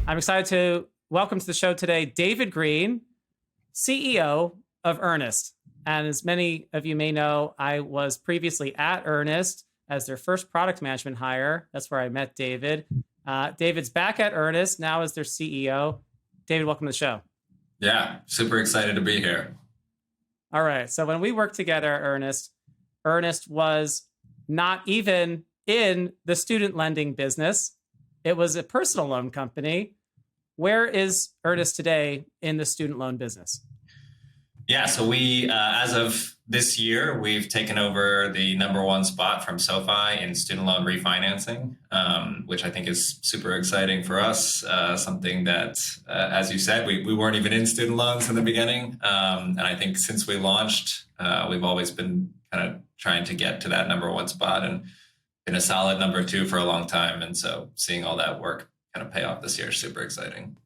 I'm excited to welcome to the show today David Green, CEO of Earnest. And as many of you may know, I was previously at Earnest as their first product management hire. That's where I met David. David's back at Earnest now as their CEO. David, welcome to the show. Yeah, super excited to be here. All right. So when we worked together at Earnest was not even in the student lending business. It was a personal loan company. Where is Earnest today in the student loan business? Yeah, so we, as of this year, we've taken over the #1 spot from SoFi in student loan refinancing, which I think is super exciting for us. Something that, as you said, we weren't even in student loans in the beginning. And I think since we launched, we've always been kind of trying to get to that #1 spot and been a solid #2 for a long time. And so seeing all that work kind of pay off this year is super exciting.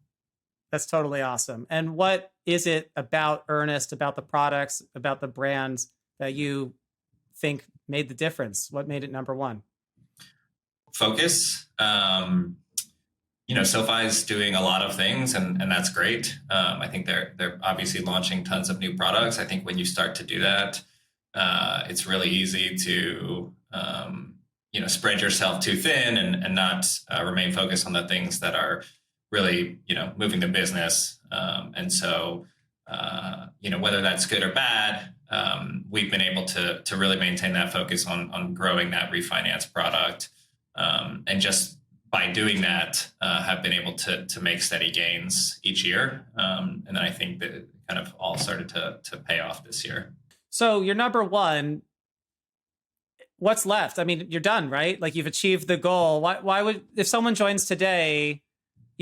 That's totally awesome. And what is it about Earnest, about the products, about the brands that you think made the difference? What made it #1? Focus. SoFi is doing a lot of things, and that's great. I think they're obviously launching tons of new products. I think when you start to do that, it's really easy to spread yourself too thin and not remain focused on the things that are really, moving the business. And so, whether that's good or bad, we've been able to really maintain that focus on growing that refinance product. And just by doing that, have been able to make steady gains each year. And then I think that it kind of all started to pay off this year. So you're #1. What's left? I mean, you're done, right? Like you've achieved the goal. Why would, if someone joins today,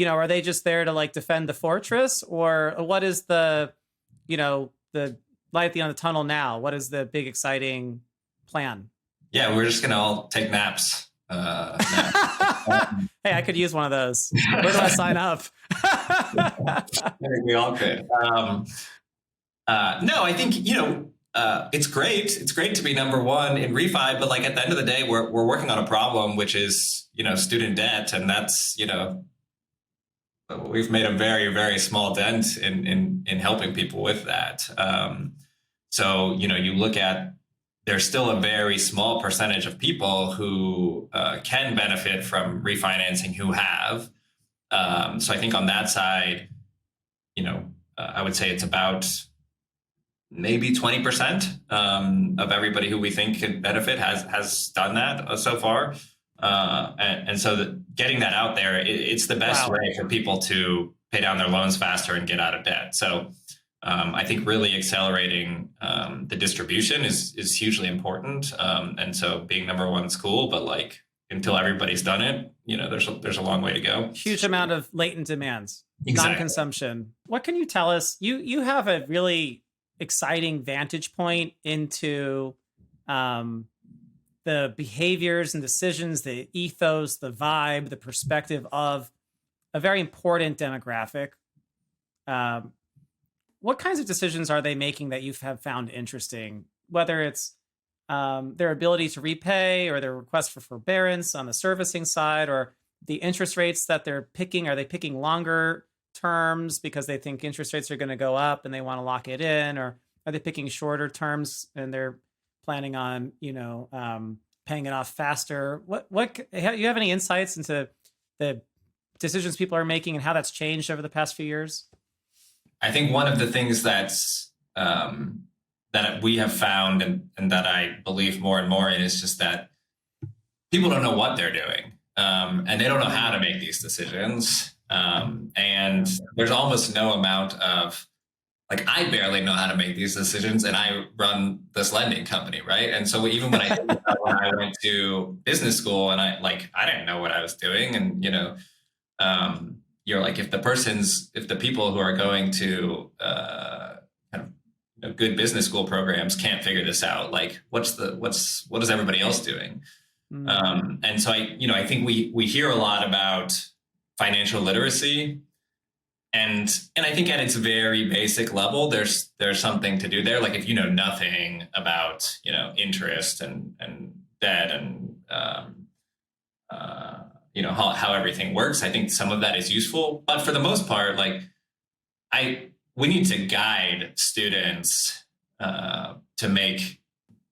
are they just there to like defend the fortress, or what is the light at the end of the tunnel now? What is the big exciting plan? Yeah, we're just gonna all take naps. Hey, I could use one of those. Where do I sign up? I think we all could. No, I think it's great. It's great to be #1 in refi, but like at the end of the day, we're working on a problem, which is student debt, and that's we've made a very, very small dent in helping people with that. So you look at, there's still a very small percentage of people who can benefit from refinancing who have. So I think on that side, I would say it's about maybe 20% of everybody who we think could benefit has done that so far. And so getting that out there, it's the best way for people to pay down their loans faster and get out of debt. So I think really accelerating the distribution is hugely important. And so being #1 is cool, but like until everybody's done it, there's a long way to go. Huge amount of latent demands, exactly. Non-consumption. What can you tell us? You have a really exciting vantage point into the behaviors and decisions, the ethos, the vibe, the perspective of a very important demographic. What kinds of decisions are they making that you have found interesting? Whether it's their ability to repay or their request for forbearance on the servicing side, or the interest rates that they're picking. Are they picking longer terms because they think interest rates are going to go up and they want to lock it in? Or are they picking shorter terms and they're planning on, paying it off faster? You have any insights into the decisions people are making and how that's changed over the past few years? I think one of the things that's that we have found and that I believe more and more in is just that people don't know what they're doing, and they don't know how to make these decisions. And there's almost no amount of, like, I barely know how to make these decisions, and I run this lending company, right? And so even when I went to business school and I didn't know what I was doing, and you're like, if the people who are going to good business school programs can't figure this out, like what is everybody else doing? And so I think we hear a lot about financial literacy. And I think at its very basic level, there's something to do there. Like if you know nothing about, interest and debt and how everything works. I think some of that is useful, but for the most part, like we need to guide students to make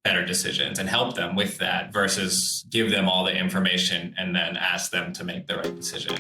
better decisions and help them with that versus give them all the information and then ask them to make the right decision.